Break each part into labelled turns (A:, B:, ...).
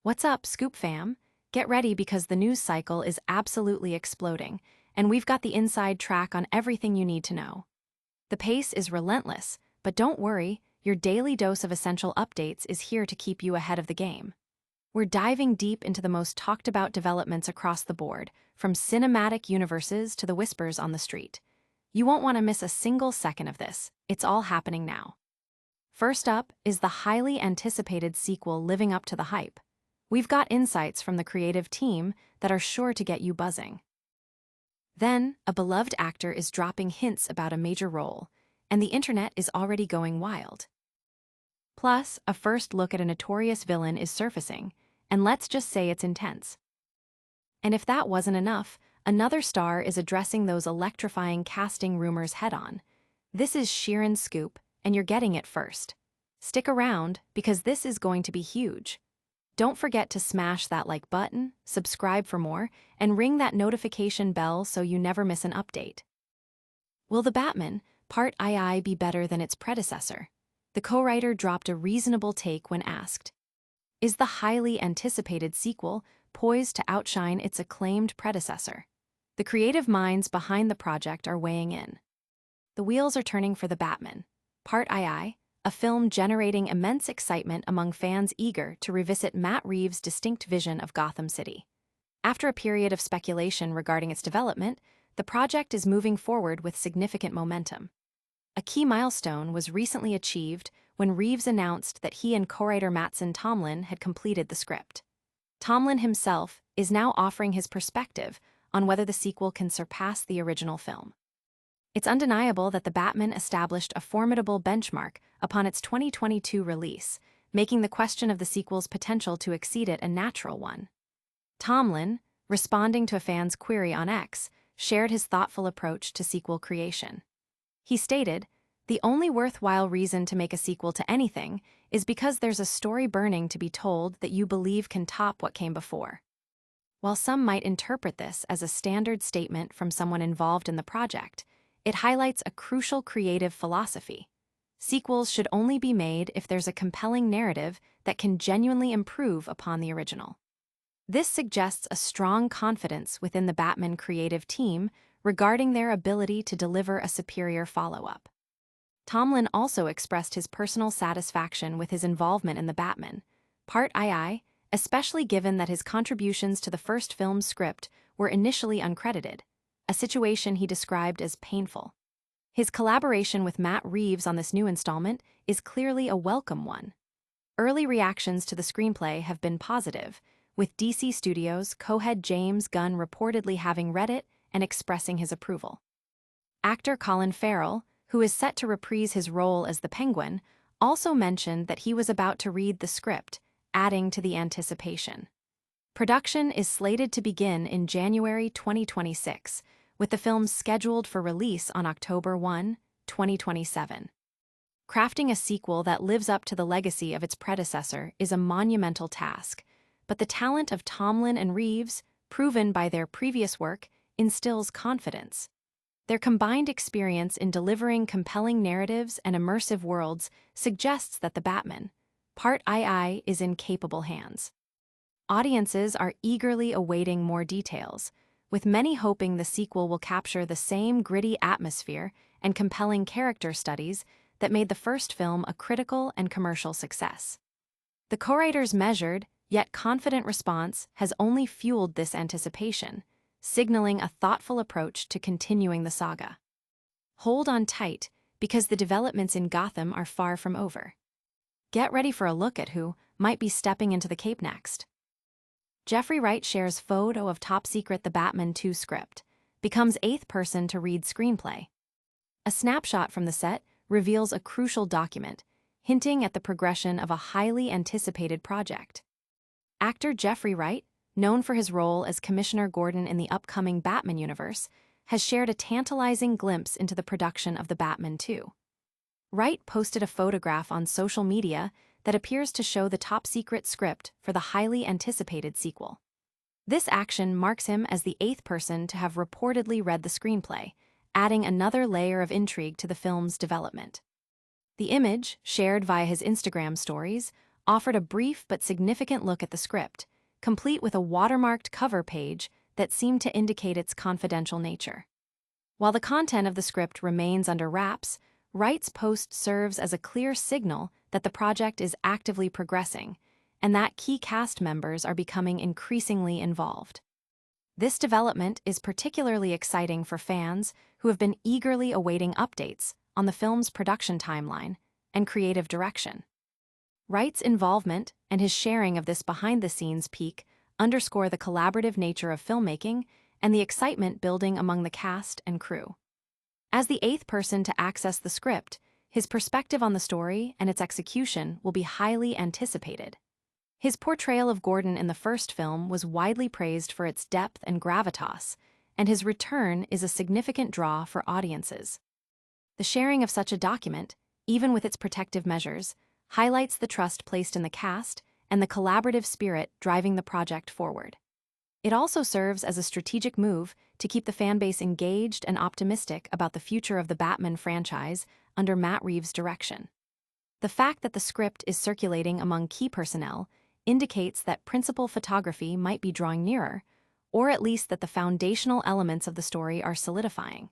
A: What's up, Scoop fam? Get ready because the news cycle is absolutely exploding, and we've got the inside track on everything you need to know. The pace is relentless, but don't worry, your daily dose of essential updates is here to keep you ahead of the game. We're diving deep into the most talked about developments across the board, from cinematic universes to the whispers on the street. You won't want to miss a single second of this. It's all happening now. First up is the highly anticipated sequel living up to the hype. We've got insights from the creative team that are sure to get you buzzing. Then, a beloved actor is dropping hints about a major role, and the internet is already going wild. Plus, a first look at a notorious villain is surfacing, and let's just say it's intense. And if that wasn't enough, another star is addressing those electrifying casting rumors head-on. This is Sheeran's scoop, and you're getting it first. Stick around, because this is going to be huge. Don't forget to smash that like button, subscribe for more, and ring that notification bell so you never miss an update. Will The Batman, Part II be better than its predecessor? The co-writer dropped a reasonable take when asked. Is the highly anticipated sequel poised to outshine its acclaimed predecessor? The creative minds behind the project are weighing in. The wheels are turning for The Batman, Part II, a film generating immense excitement among fans eager to revisit Matt Reeves' distinct vision of Gotham City. After a period of speculation regarding its development, the project is moving forward with significant momentum. A key milestone was recently achieved when Reeves announced that he and co-writer Tomlin had completed the script. Tomlin himself is now offering his perspective on whether the sequel can surpass the original film. It's undeniable that The Batman established a formidable benchmark upon its 2022 release, making the question of the sequel's potential to exceed it a natural one. Tomlin, responding to a fan's query on X, shared his thoughtful approach to sequel creation. He stated, "The only worthwhile reason to make a sequel to anything is because there's a story burning to be told that you believe can top what came before." While some might interpret this as a standard statement from someone involved in the project, it highlights a crucial creative philosophy. Sequels should only be made if there's a compelling narrative that can genuinely improve upon the original. This suggests a strong confidence within the Batman creative team regarding their ability to deliver a superior follow-up. Tomlin also expressed his personal satisfaction with his involvement in The Batman, Part II, especially given that his contributions to the first film's script were initially uncredited, a situation he described as painful. His collaboration with Matt Reeves on this new installment is clearly a welcome one. Early reactions to the screenplay have been positive, with DC Studios co-head James Gunn reportedly having read it and expressing his approval. Actor Colin Farrell, who is set to reprise his role as the Penguin, also mentioned that he was about to read the script, adding to the anticipation. Production is slated to begin in January 2026, with the film scheduled for release on October 1, 2027. Crafting a sequel that lives up to the legacy of its predecessor is a monumental task, but the talent of Tomlin and Reeves, proven by their previous work, instills confidence. Their combined experience in delivering compelling narratives and immersive worlds suggests that The Batman, Part II, is in capable hands. Audiences are eagerly awaiting more details, with many hoping the sequel will capture the same gritty atmosphere and compelling character studies that made the first film a critical and commercial success. The co-writer's measured, yet confident response has only fueled this anticipation, signaling a thoughtful approach to continuing the saga. Hold on tight, because the developments in Gotham are far from over. Get ready for a look at who might be stepping into the cape next. Jeffrey Wright shares photo of top-secret The Batman 2 script, becomes eighth person to read screenplay. A snapshot from the set reveals a crucial document, hinting at the progression of a highly anticipated project. Actor Jeffrey Wright, known for his role as Commissioner Gordon in the upcoming Batman universe, has shared a tantalizing glimpse into the production of The Batman 2. Wright posted a photograph on social media that appears to show the top-secret script for the highly anticipated sequel. This action marks him as the eighth person to have reportedly read the screenplay, adding another layer of intrigue to the film's development. The image, shared via his Instagram stories, offered a brief but significant look at the script, complete with a watermarked cover page that seemed to indicate its confidential nature. While the content of the script remains under wraps, Wright's post serves as a clear signal that the project is actively progressing and that key cast members are becoming increasingly involved. This development is particularly exciting for fans who have been eagerly awaiting updates on the film's production timeline and creative direction. Wright's involvement and his sharing of this behind-the-scenes peek underscore the collaborative nature of filmmaking and the excitement building among the cast and crew. As the eighth person to access the script, his perspective on the story and its execution will be highly anticipated. His portrayal of Gordon in the first film was widely praised for its depth and gravitas, and his return is a significant draw for audiences. The sharing of such a document, even with its protective measures, highlights the trust placed in the cast and the collaborative spirit driving the project forward. It also serves as a strategic move to keep the fanbase engaged and optimistic about the future of the Batman franchise under Matt Reeves' direction. The fact that the script is circulating among key personnel indicates that principal photography might be drawing nearer, or at least that the foundational elements of the story are solidifying.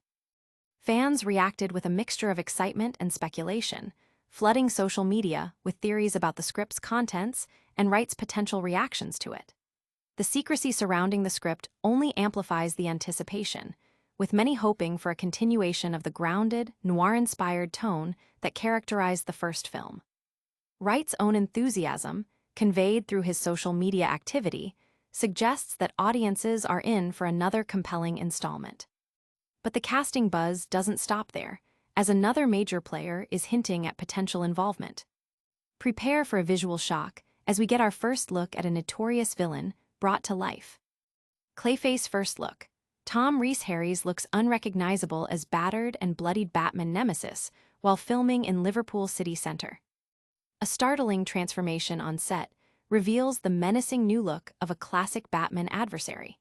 A: Fans reacted with a mixture of excitement and speculation, flooding social media with theories about the script's contents and Wright's potential reactions to it. The secrecy surrounding the script only amplifies the anticipation, with many hoping for a continuation of the grounded, noir-inspired tone that characterized the first film. Wright's own enthusiasm, conveyed through his social media activity, suggests that audiences are in for another compelling installment. But the casting buzz doesn't stop there, as another major player is hinting at potential involvement. Prepare for a visual shock as we get our first look at a notorious villain brought to life. Clayface first look. Tom Rhys Harries looks unrecognizable as battered and bloodied Batman nemesis while filming in Liverpool city centre. A startling transformation on set reveals the menacing new look of a classic Batman adversary.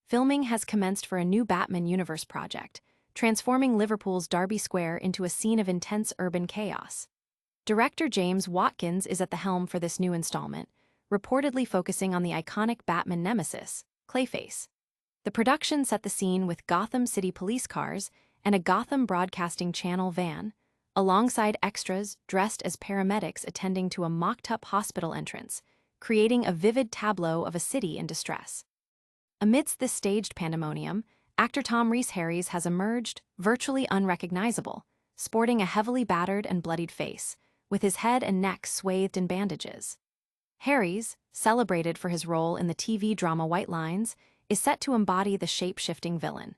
A: Filming has commenced for a new Batman universe project, transforming Liverpool's Derby Square into a scene of intense urban chaos. Director James Watkins is at the helm for this new installment, reportedly focusing on the iconic Batman nemesis, Clayface. The production set the scene with Gotham City police cars and a Gotham Broadcasting Channel van, alongside extras dressed as paramedics attending to a mocked-up hospital entrance, creating a vivid tableau of a city in distress. Amidst this staged pandemonium, actor Tom Rhys Harries has emerged virtually unrecognizable, sporting a heavily battered and bloodied face, with his head and neck swathed in bandages. Harries, celebrated for his role in the TV drama White Lines, is set to embody the shape-shifting villain.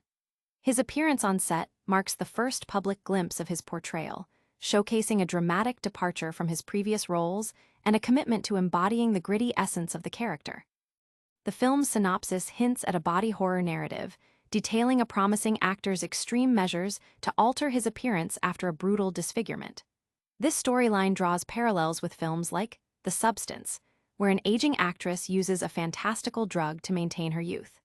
A: His appearance on set marks the first public glimpse of his portrayal, showcasing a dramatic departure from his previous roles and a commitment to embodying the gritty essence of the character. The film's synopsis hints at a body horror narrative, detailing a promising actor's extreme measures to alter his appearance after a brutal disfigurement. This storyline draws parallels with films like The Substance, where an aging actress uses a fantastical drug to maintain her youth.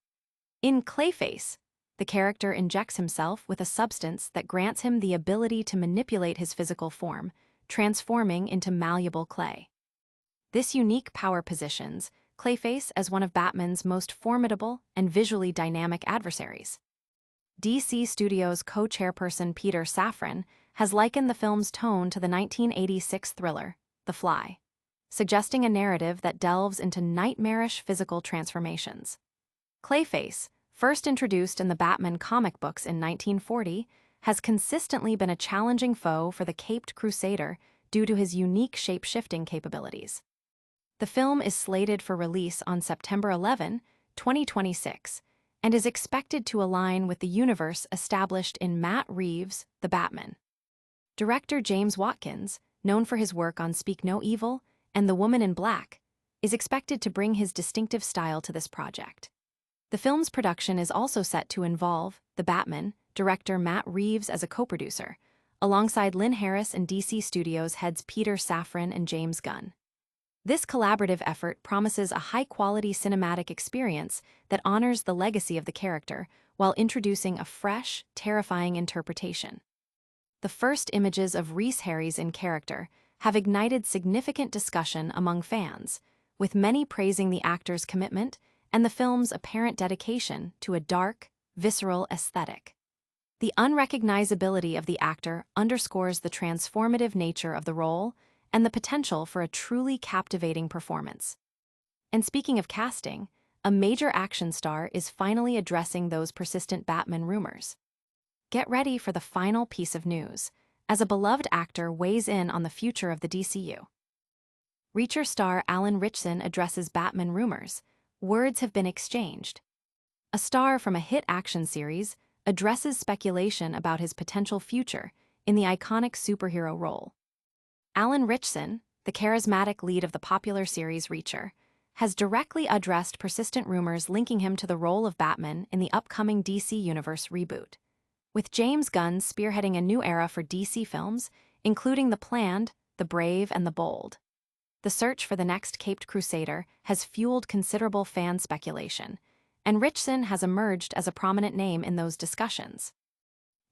A: In Clayface, the character injects himself with a substance that grants him the ability to manipulate his physical form, transforming into malleable clay. This unique power positions Clayface as one of Batman's most formidable and visually dynamic adversaries. DC Studios co-chairperson Peter Safran has likened the film's tone to the 1986 thriller, The Fly, suggesting a narrative that delves into nightmarish physical transformations. Clayface, first introduced in the Batman comic books in 1940, has consistently been a challenging foe for the Caped Crusader due to his unique shape-shifting capabilities. The film is slated for release on September 11, 2026, and is expected to align with the universe established in Matt Reeves' The Batman. Director James Watkins, known for his work on Speak No Evil and The Woman in Black, is expected to bring his distinctive style to this project. The film's production is also set to involve The Batman director Matt Reeves as a co-producer, alongside Lynn Harris and DC Studios heads Peter Safran and James Gunn. This collaborative effort promises a high-quality cinematic experience that honors the legacy of the character while introducing a fresh, terrifying interpretation. The first images of Rhys Harries in character have ignited significant discussion among fans, with many praising the actor's commitment and the film's apparent dedication to a dark, visceral aesthetic. The unrecognizability of the actor underscores the transformative nature of the role and the potential for a truly captivating performance. And speaking of casting, a major action star is finally addressing those persistent Batman rumors. Get ready for the final piece of news, as a beloved actor weighs in on the future of the DCU. Reacher star Alan Ritchson addresses Batman rumors. Words have been exchanged. A star from a hit action series addresses speculation about his potential future in the iconic superhero role. Alan Ritchson, the charismatic lead of the popular series Reacher, has directly addressed persistent rumors linking him to the role of Batman in the upcoming DC Universe reboot. With James Gunn spearheading a new era for DC films, including the planned, the brave, and the bold. The search for the next Caped Crusader has fueled considerable fan speculation, and Ritchson has emerged as a prominent name in those discussions.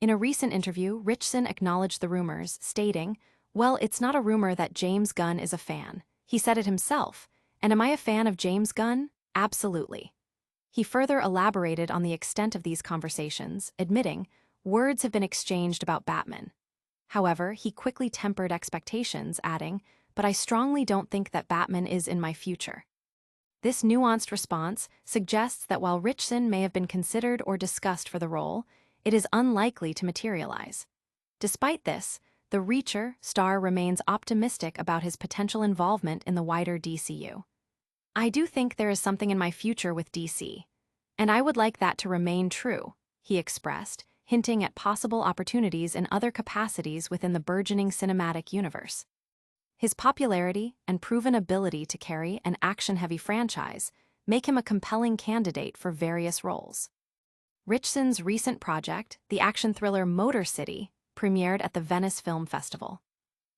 A: In a recent interview, Ritchson acknowledged the rumors, stating, "Well, it's not a rumor that James Gunn is a fan. He said it himself. And am I a fan of James Gunn? Absolutely." He further elaborated on the extent of these conversations, admitting, "Words have been exchanged about Batman." However, he quickly tempered expectations, adding, "But I strongly don't think that Batman is in my future." This nuanced response suggests that while Ritchson may have been considered or discussed for the role, it is unlikely to materialize. Despite this, the Reacher star remains optimistic about his potential involvement in the wider DCU. "I do think there is something in my future with DC, and I would like that to remain true," he expressed, hinting at possible opportunities in other capacities within the burgeoning cinematic universe. His popularity and proven ability to carry an action-heavy franchise make him a compelling candidate for various roles. Ritchson's recent project, the action thriller Motor City, premiered at the Venice Film Festival.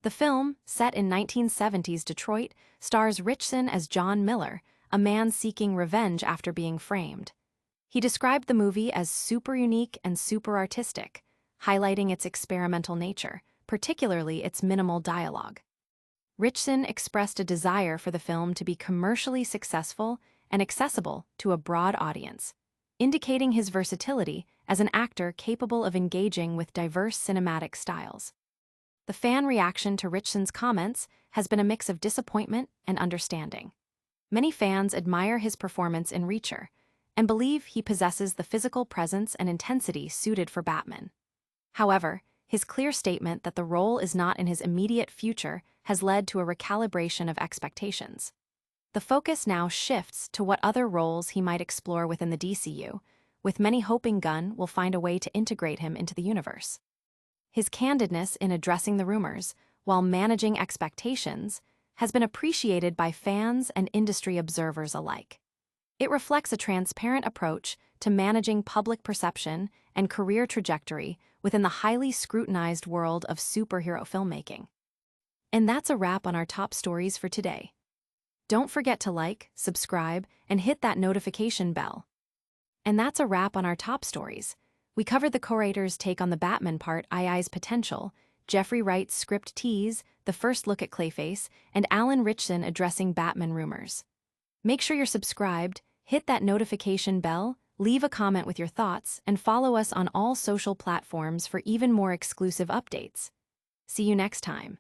A: The film, set in 1970s Detroit, stars Ritchson as John Miller, a man seeking revenge after being framed. He described the movie as super unique and super artistic, highlighting its experimental nature, particularly its minimal dialogue. Ritchson expressed a desire for the film to be commercially successful and accessible to a broad audience, indicating his versatility as an actor capable of engaging with diverse cinematic styles. The fan reaction to Ritchson's comments has been a mix of disappointment and understanding. Many fans admire his performance in Reacher and believe he possesses the physical presence and intensity suited for Batman. However, his clear statement that the role is not in his immediate future has led to a recalibration of expectations. The focus now shifts to what other roles he might explore within the DCU, with many hoping Gunn will find a way to integrate him into the universe. His candidness in addressing the rumors, while managing expectations, has been appreciated by fans and industry observers alike. It reflects a transparent approach to managing public perception and career trajectory within the highly scrutinized world of superhero filmmaking. And that's a wrap on our top stories for today. Don't forget to like, subscribe, and hit that notification bell. And that's a wrap on our top stories. We covered the curator's take on the Batman part, II's potential, Jeffrey Wright's script tease, the first look at Clayface, and Alan Ritchson addressing Batman rumors. Make sure you're subscribed, hit that notification bell, leave a comment with your thoughts, and follow us on all social platforms for even more exclusive updates. See you next time.